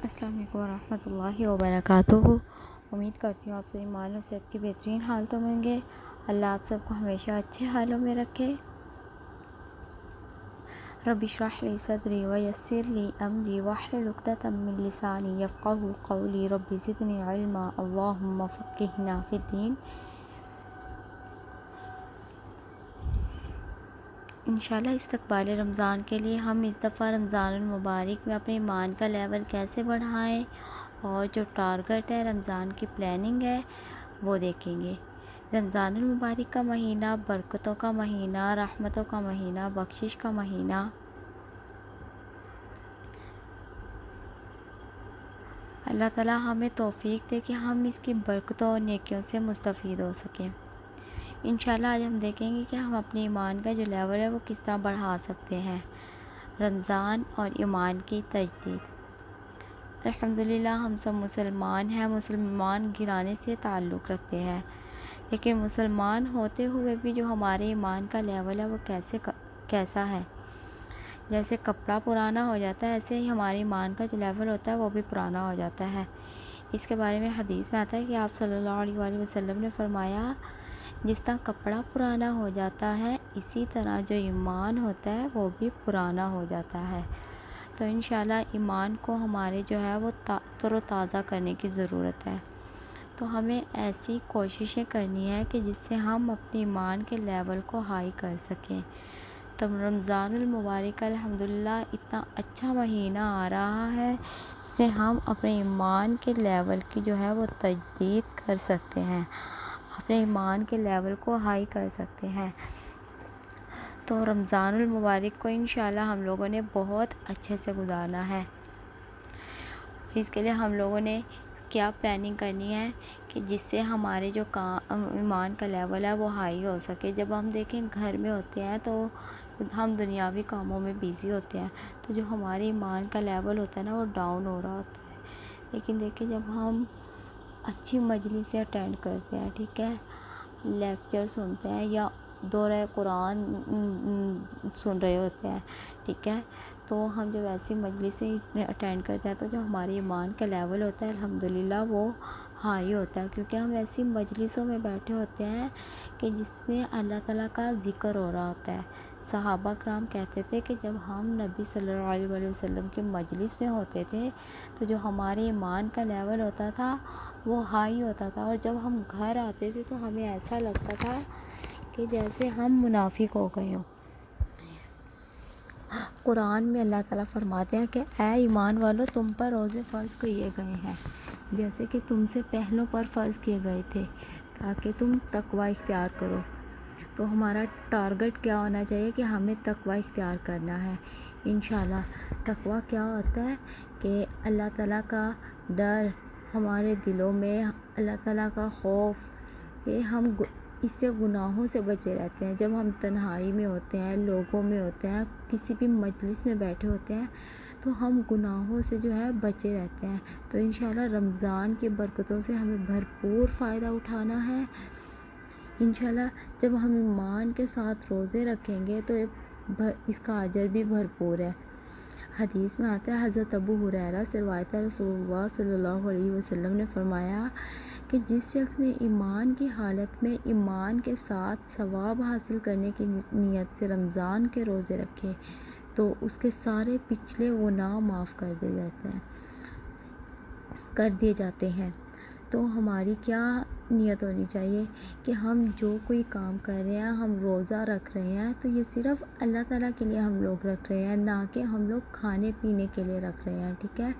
السلام علیکم ورحمۃ اللہ وبرکاتہ۔ امید کرتی ہوں آپ سب ایمان اور صحت کی بہترین حالتوں میں ہوں گے۔ اللہ آپ سب کو ہمیشہ اچھے حالوں میں رکھے۔ رب اشرح لی صدری ویسر لی امری واحلل عقدۃ من لسانی یفقہوا قولی رب زدنی علما اللہم فقہنا فی الدین۔ انشاءاللہ استقبال رمضان کے لیے ہم اس دفعہ رمضان المبارک میں اپنے ایمان کا لیول کیسے بڑھائیں اور جو ٹارگٹ ہے رمضان کی پلاننگ ہے وہ دیکھیں گے۔ رمضان المبارک کا مہینہ برکتوں کا مہینہ، رحمتوں کا مہینہ، بخشش کا مہینہ، اللہ تعالیٰ ہمیں توفیق دے کہ ہم اس کی برکتوں اور نیکیوں سے مستفید ہو سکیں۔ انشاءاللہ آج ہم دیکھیں گے کہ ہم اپنے ایمان کا جو لیول ہے وہ کس طرح بڑھا سکتے ہیں۔ رمضان اور ایمان کی تجدید۔ الحمدللہ ہم سب مسلمان ہیں، مسلمان گھرانے سے تعلق رکھتے ہیں، لیکن مسلمان ہوتے ہوئے بھی جو ہمارے ایمان کا لیول ہے وہ کیسا ہے۔ جیسے کپڑا پرانا ہو جاتا ہے ایسے ہی ہمارے ایمان کا جو لیول ہوتا ہے وہ بھی پرانا ہو جاتا ہے۔ اس کے بارے میں حدیث میں آتا ہے کہ آپ صلی اللہ علیہ وآلہ وسلم نے فرمایا، جس طرح کپڑا پرانا ہو جاتا ہے اسی طرح جو ایمان ہوتا ہے وہ بھی پرانا ہو جاتا ہے۔ تو انشاءاللہ ایمان کو ہمارے جو ہے وہ تر و تازہ کرنے کی ضرورت ہے۔ تو ہمیں ایسی کوششیں کرنی ہے کہ جس سے ہم اپنے ایمان کے لیول کو ہائی کر سکیں۔ تو رمضان المبارک الحمدللہ اتنا اچھا مہینہ آ رہا ہے جس سے ہم اپنے ایمان کے لیول کی جو ہے وہ تجدید کر سکتے ہیں، اپنے ایمان کے لیول کو ہائی کر سکتے ہیں۔ تو رمضان المبارک کو انشاءاللہ ہم لوگوں نے بہت اچھے سے گزارنا ہے۔ اس کے لیے ہم لوگوں نے کیا پلاننگ کرنی ہے کہ جس سے ہمارے جو ایمان کا لیول ہے وہ ہائی ہو سکے۔ جب ہم دیکھیں گھر میں ہوتے ہیں تو ہم دنیاوی کاموں میں بیزی ہوتے ہیں، تو جو ہمارے ایمان کا لیول ہوتا ہے نا وہ ڈاؤن ہو رہا ہوتا ہے۔ لیکن دیکھیں جب ہم اچھی مجلس سے اٹینڈ کرتے ہیں، ٹھیک ہے، لیکچر سنتے ہیں یا دورہ قرآن سن رہے ہوتے ہیں، ٹھیک ہے، تو ہم جب ایسی مجلس سے اٹینڈ کرتے ہیں تو جو ہماری ایمان کا لیول ہوتا ہے الحمدللہ وہ ہائی ہوتا ہے، کیونکہ ہم ایسی مجلسوں میں بیٹھے ہوتے ہیں کہ جس میں اللہ تعالیٰ کا ذکر ہو رہا ہوتا ہے۔ صحابہ کرام کہتے تھے کہ جب ہم نبی صلی اللہ علیہ وآلہ وسلم کی مجلس میں ہوتے تھے تو جو ہمارے ایمان کا لیول ہوتا تھا وہ ہائی ہوتا تھا، اور جب ہم گھر آتے تھے تو ہمیں ایسا لگتا تھا کہ جیسے ہم منافق ہو گئے ہوں۔ قرآن میں اللہ تعالیٰ فرماتے ہیں کہ اے ایمان والو تم پر روزے فرض کیے گئے ہیں جیسے کہ تم سے پہلوں پر فرض کیے گئے تھے تاکہ تم تقوی اختیار کرو۔ تو ہمارا ٹارگٹ کیا ہونا چاہیے کہ ہمیں تقوی اختیار کرنا ہے۔ انشاءاللہ تقوی کیا ہوتا ہے کہ اللہ تعالیٰ کا ڈر ہمارے دلوں میں، اللہ تعالیٰ کا خوف، کہ ہم اس سے گناہوں سے بچے رہتے ہیں۔ جب ہم تنہائی میں ہوتے ہیں، لوگوں میں ہوتے ہیں، کسی بھی مجلس میں بیٹھے ہوتے ہیں تو ہم گناہوں سے جو ہے بچے رہتے ہیں۔ تو انشاءاللہ رمضان کی برکتوں سے ہمیں بھرپور فائدہ اٹھانا ہے۔ انشاءاللہ جب ہم ایمان کے ساتھ روزے رکھیں گے تو اس کا اجر بھی بھرپور ہے۔ حدیث میں آتا ہے، حضرت ابو ہریرہ سے روایت ہے، رسول اللہ صلی اللہ علیہ وسلم نے فرمایا کہ جس شخص نے ایمان کی حالت میں ایمان کے ساتھ ثواب حاصل کرنے کی نیت سے رمضان کے روزے رکھے تو اس کے سارے پچھلے گناہ معاف کر دیے جاتے ہیں۔ تو ہماری کیا نیت ہونی چاہیے کہ ہم جو کوئی کام کر رہے ہیں، ہم روزہ رکھ رہے ہیں تو یہ صرف اللہ تعالیٰ کے لیے ہم لوگ رکھ رہے ہیں، نہ کہ ہم لوگ کھانے پینے کے لیے رکھ رہے ہیں، ٹھیک ہے،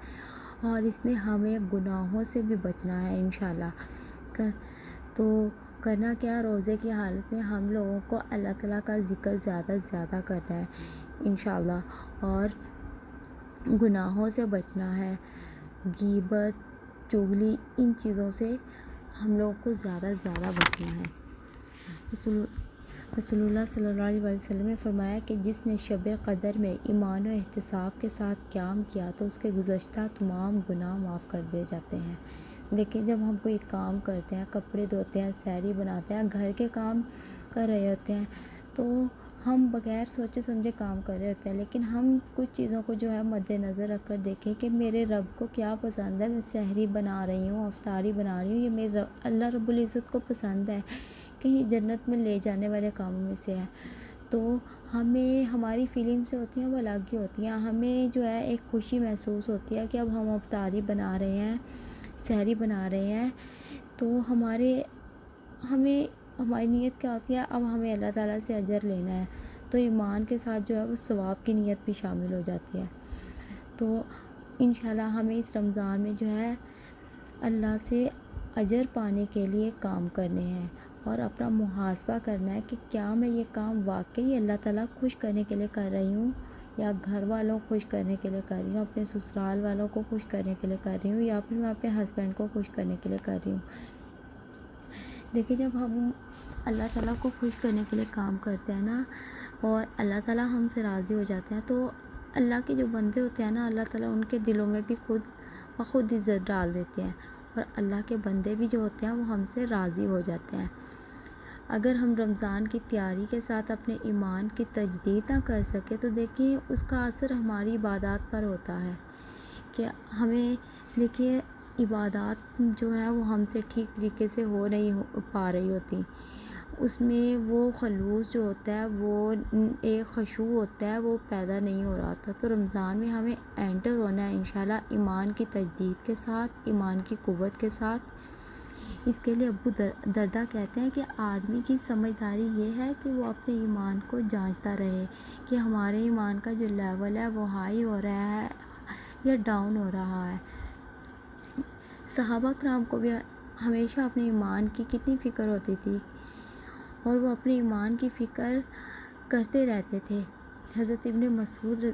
اور اس میں ہمیں گناہوں سے بھی بچنا ہے انشاءاللہ۔ تو کرنا کیا، روزے کی حالت میں ہم لوگوں کو اللہ تعالیٰ کا ذکر زیادہ سے زیادہ کرنا ہے انشاءاللہ، اور گناہوں سے بچنا ہے، غیبت، چغلی، ان چیزوں سے ہم لوگوں کو زیادہ سے زیادہ بچنا ہے۔ رسول اللہ صلی اللہ علیہ وسلم نے فرمایا کہ جس نے شب قدر میں ایمان و احتساب کے ساتھ قیام کیا تو اس کے گزشتہ تمام گناہ معاف کر دیے جاتے ہیں۔ دیکھیں جب ہم کوئی کام کرتے ہیں، کپڑے دھوتے ہیں، سحری بناتے ہیں، گھر کے کام کر رہے ہوتے ہیں تو ہم بغیر سوچے سمجھے کام کر رہے ہوتے ہیں، لیکن ہم کچھ چیزوں کو جو ہے مد نظر رکھ کر دیکھیں کہ میرے رب کو کیا پسند ہے، میں سحری بنا رہی ہوں، افطاری بنا رہی ہوں، یہ میرے اللہ رب العزت کو پسند ہے کہ یہ جنت میں لے جانے والے کاموں میں سے ہے۔ تو ہمیں ہماری فیلنگس جو ہوتی ہیں وہ الگ ہی ہوتی ہیں، ہمیں جو ہے ایک خوشی محسوس ہوتی ہے کہ اب ہم افطاری بنا رہے ہیں، سحری بنا رہے ہیں، تو ہمیں ہماری نیت کیا ہوتی ہے، اب ہمیں اللہ تعالیٰ سے اجر لینا ہے، تو ایمان کے ساتھ جو ہے وہ ثواب کی نیت بھی شامل ہو جاتی ہے۔ تو انشاءاللہ ہمیں اس رمضان میں جو ہے اللہ سے اجر پانے کے لیے کام کرنے ہیں اور اپنا محاسبہ کرنا ہے کہ کیا میں یہ کام واقعی اللہ تعالیٰ خوش کرنے کے لیے کر رہی ہوں، یا گھر والوں کو خوش کرنے کے لیے کر رہی ہوں، اپنے سسرال والوں کو خوش کرنے کے لیے کر رہی ہوں، یا پھر میں اپنے ہسبینڈ کو خوش کرنے کے لیے کر رہی ہوں۔ دیکھیے جب ہم اللہ تعالیٰ کو خوش کرنے کے لیے کام کرتے ہیں نا، اور اللہ تعالیٰ ہم سے راضی ہو جاتے ہیں، تو اللہ کے جو بندے ہوتے ہیں نا، اللہ تعالیٰ ان کے دلوں میں بھی خود عزت ڈال دیتے ہیں، اور اللہ کے بندے بھی جو ہوتے ہیں وہ ہم سے راضی ہو جاتے ہیں۔ اگر ہم رمضان کی تیاری کے ساتھ اپنے ایمان کی تجدید نہ کر سکے تو دیکھیے اس کا اثر ہماری عبادات پر ہوتا ہے کہ ہمیں دیکھیے عبادات جو ہے وہ ہم سے ٹھیک طریقے سے نہیں پا رہی ہوتی، اس میں وہ خلوص جو ہوتا ہے، وہ ایک خشوع ہوتا ہے، وہ پیدا نہیں ہو رہا تھا۔ تو رمضان میں ہمیں انٹر ہونا ہے انشاءاللہ ایمان کی تجدید کے ساتھ، ایمان کی قوت کے ساتھ۔ اس کے لیے ابو دردہ کہتے ہیں کہ آدمی کی سمجھداری یہ ہے کہ وہ اپنے ایمان کو جانچتا رہے کہ ہمارے ایمان کا جو لیول ہے وہ ہائی ہو رہا ہے یا ڈاؤن ہو رہا ہے۔ صحابہ کرام کو بھی ہمیشہ اپنے ایمان کی کتنی فکر ہوتی تھی، اور وہ اپنے ایمان کی فکر کرتے رہتے تھے۔ حضرت ابن مسعود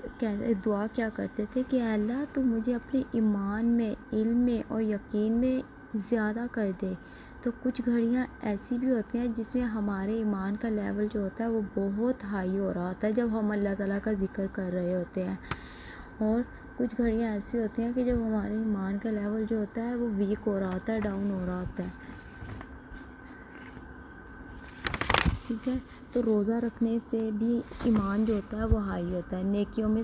دعا کیا کرتے تھے کہ اے اللہ تو مجھے اپنے ایمان میں، علم میں اور یقین میں زیادہ کر دے۔ تو کچھ گھڑیاں ایسی بھی ہوتی ہیں جس میں ہمارے ایمان کا لیول جو ہوتا ہے وہ بہت ہائی ہو رہا ہوتا ہے جب ہم اللہ تعالیٰ کا ذکر کر رہے ہوتے ہیں، اور کچھ گھڑیاں ایسی ہوتی ہیں کہ جب ہمارے ایمان کا لیول جو ہوتا ہے وہ ویک ہو رہا ہوتا ہے، ڈاؤن ہو رہا ہوتا ہے۔ ٹھیک ہے، تو روزہ رکھنے سے بھی ایمان جو ہوتا ہے وہ ہائی ہوتا ہے، نیکیوں میں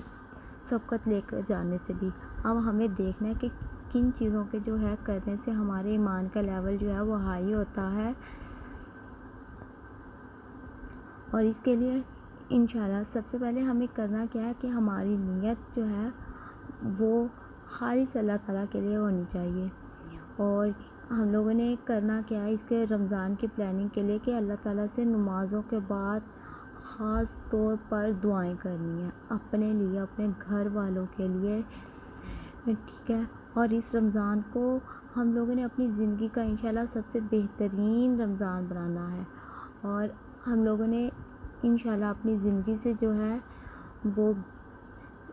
سبقت لے کر جانے سے بھی۔ اب ہمیں دیکھنا ہے کہ کن چیزوں کے جو ہے کرنے سے ہمارے ایمان کا لیول جو ہے وہ ہائی ہوتا ہے، اور اس کے لیے انشاءاللہ سب سے پہلے ہمیں کرنا کیا ہے کہ ہماری نیت جو ہے وہ خالص اللہ تعالیٰ کے لیے ہونی چاہیے۔ اور ہم لوگوں نے کرنا کیا ہے اس کے رمضان کی پلاننگ کے لیے کہ اللہ تعالیٰ سے نمازوں کے بعد خاص طور پر دعائیں کرنی ہیں اپنے لیے، اپنے گھر والوں کے لیے، ٹھیک ہے۔ اور اس رمضان کو ہم لوگوں نے اپنی زندگی کا انشاءاللہ سب سے بہترین رمضان بنانا ہے، اور ہم لوگوں نے انشاءاللہ اپنی زندگی سے جو ہے وہ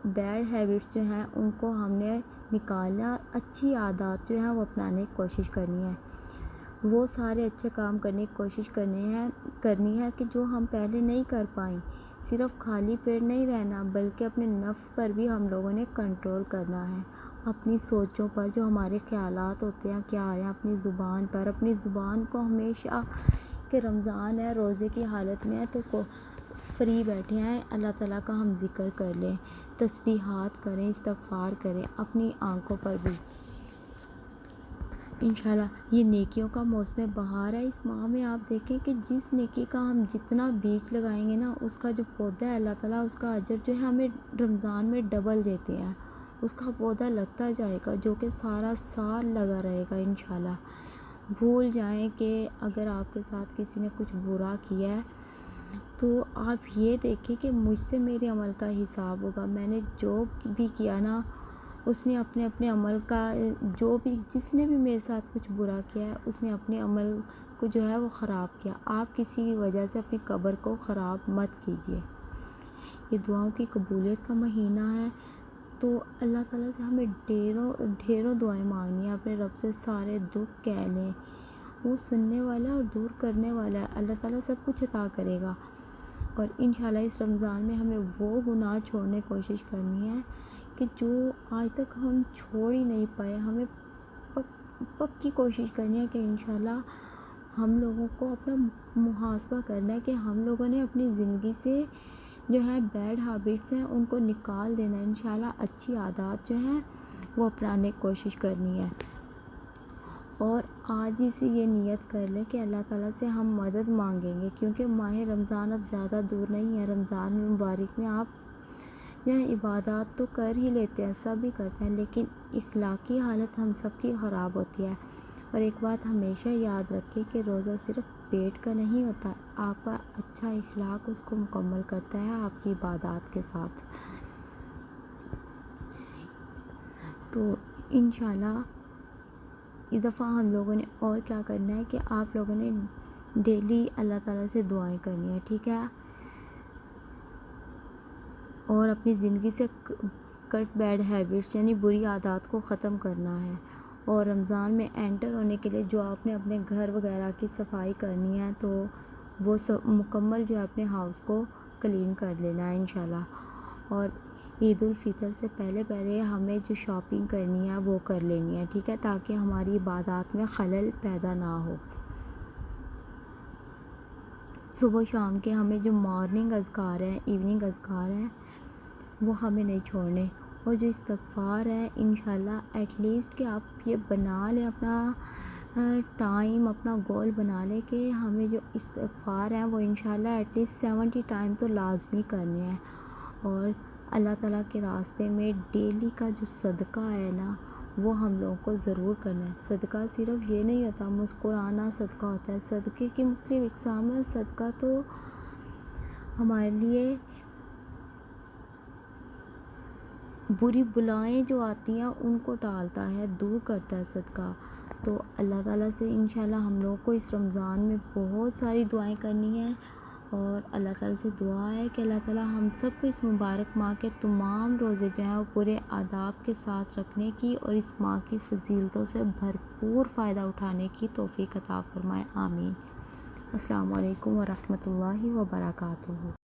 بیڈ ہیبٹس جو ہیں ان کو ہم نے نکالنا، اچھی عادات جو ہیں وہ اپنانے کی کوشش کرنی ہے، وہ سارے اچھے کام کرنے کی کوشش کرنی ہے کہ جو ہم پہلے نہیں کر پائیں۔ صرف خالی پیٹ نہیں رہنا بلکہ اپنے نفس پر بھی ہم لوگوں نے کنٹرول کرنا ہے، اپنی سوچوں پر جو ہمارے خیالات ہوتے ہیں کیا آ رہے ہیں اپنی زبان پر، اپنی زبان کو ہمیشہ کہ رمضان ہے، روزے کی حالت میں ہے تو فری بیٹھے ہیں، اللہ تعالیٰ کا ہم ذکر کر لیں، تسبیحات کریں، استغفار کریں، اپنی آنکھوں پر بھی۔ انشاءاللہ یہ نیکیوں کا موسم بہار ہے، اس ماہ میں آپ دیکھیں کہ جس نیکی کا ہم جتنا بیج لگائیں گے نا اس کا جو پودا ہے اللہ تعالیٰ اس کا اجر جو ہے ہمیں رمضان میں ڈبل دیتے ہیں، اس کا پودا لگتا جائے گا جو کہ سارا سال لگا رہے گا انشاءاللہ۔ بھول جائیں کہ اگر آپ کے ساتھ کسی نے کچھ برا کیا ہے تو آپ یہ دیکھیں کہ مجھ سے میرے عمل کا حساب ہوگا، میں نے جو بھی کیا نا اس نے اپنے عمل کا، جس نے بھی میرے ساتھ کچھ برا کیا ہے اس نے اپنے عمل کو جو ہے وہ خراب کیا، آپ کسی کی وجہ سے اپنی قبر کو خراب مت کیجیے۔ یہ دعاؤں کی قبولیت کا مہینہ ہے، تو اللہ تعالیٰ سے ہمیں ڈھیروں دعائیں مانگنی ہیں، اپنے رب سے سارے دکھ کہہ لیں، وہ سننے والا اور دور کرنے والا ہے، اللہ تعالیٰ سب کچھ عطا کرے گا۔ اور انشاءاللہ اس رمضان میں ہمیں وہ گناہ چھوڑنے کی کوشش کرنی ہے کہ جو آج تک ہم چھوڑ ہی نہیں پائے، ہمیں پکی کوشش کرنی ہے کہ انشاءاللہ ہم لوگوں کو اپنا محاسبہ کرنا ہے کہ ہم لوگوں نے اپنی زندگی سے جو ہے بیڈ ہیبٹس ہیں ان کو نکال دینا ہے. انشاءاللہ اچھی عادات جو ہیں وہ اپنانے کی کوشش کرنی ہے. اور آج ہی سے یہ نیت کر لیں کہ اللہ تعالیٰ سے ہم مدد مانگیں گے، کیونکہ ماہ رمضان اب زیادہ دور نہیں ہے. رمضان مبارک میں آپ جو ہے عبادات تو کر ہی لیتے ہیں، سب ہی کرتے ہیں، لیکن اخلاقی حالت ہم سب کی خراب ہوتی ہے. اور ایک بات ہمیشہ یاد رکھیں کہ روزہ صرف پیٹ کا نہیں ہوتا، آپ کا اچھا اخلاق اس کو مکمل کرتا ہے آپ کی عبادات کے ساتھ. تو انشاءاللہ اس دفعہ ہم لوگوں نے اور کیا کرنا ہے کہ آپ لوگوں نے ڈیلی اللہ تعالیٰ سے دعائیں کرنی ہے، ٹھیک ہے؟ اور اپنی زندگی سے کٹ بیڈ ہیبٹس یعنی بری عادات کو ختم کرنا ہے. اور رمضان میں انٹر ہونے کے لیے جو آپ نے اپنے گھر وغیرہ کی صفائی کرنی ہے تو وہ سب مکمل جو ہے اپنے ہاؤس کو کلین کر لینا ہے انشاءاللہ. اور عید الفطر سے پہلے ہمیں جو شاپنگ کرنی ہے وہ کر لینی ہے، ٹھیک ہے، تاکہ ہماری عبادات میں خلل پیدا نہ ہو. صبح شام کے ہمیں جو مارننگ اذکار ہیں، ایوننگ اذکار ہیں، وہ ہمیں نہیں چھوڑنے. اور جو استغفار ہے انشاءاللہ ایٹ لیسٹ کہ آپ یہ بنا لیں اپنا ٹائم، اپنا گول بنا لیں کہ ہمیں جو استغفار ہیں وہ انشاءاللہ ایٹ لیسٹ 70 ٹائم تو لازمی کرنے ہیں. اور اللہ تعالیٰ کے راستے میں ڈیلی کا جو صدقہ ہے نا وہ ہم لوگوں کو ضرور کرنا ہے. صدقہ صرف یہ نہیں ہوتا مسکرانا صدقہ ہوتا ہے، صدقے کی مختلف اقسام ہیں. صدقہ تو ہمارے لیے بری بلائیں جو آتی ہیں ان کو ٹالتا ہے، دور کرتا ہے صدقہ. تو اللہ تعالیٰ سے انشاءاللہ ہم لوگوں کو اس رمضان میں بہت ساری دعائیں کرنی ہیں. اور اللہ تعالیٰ سے دعا ہے کہ اللہ تعالیٰ ہم سب کو اس مبارک ماہ کے تمام روزے جو ہیں وہ پورے آداب کے ساتھ رکھنے کی اور اس ماہ کی فضیلتوں سے بھرپور فائدہ اٹھانے کی توفیق عطا فرمائے. آمین. السلام علیکم ورحمۃ اللہ وبرکاتہ.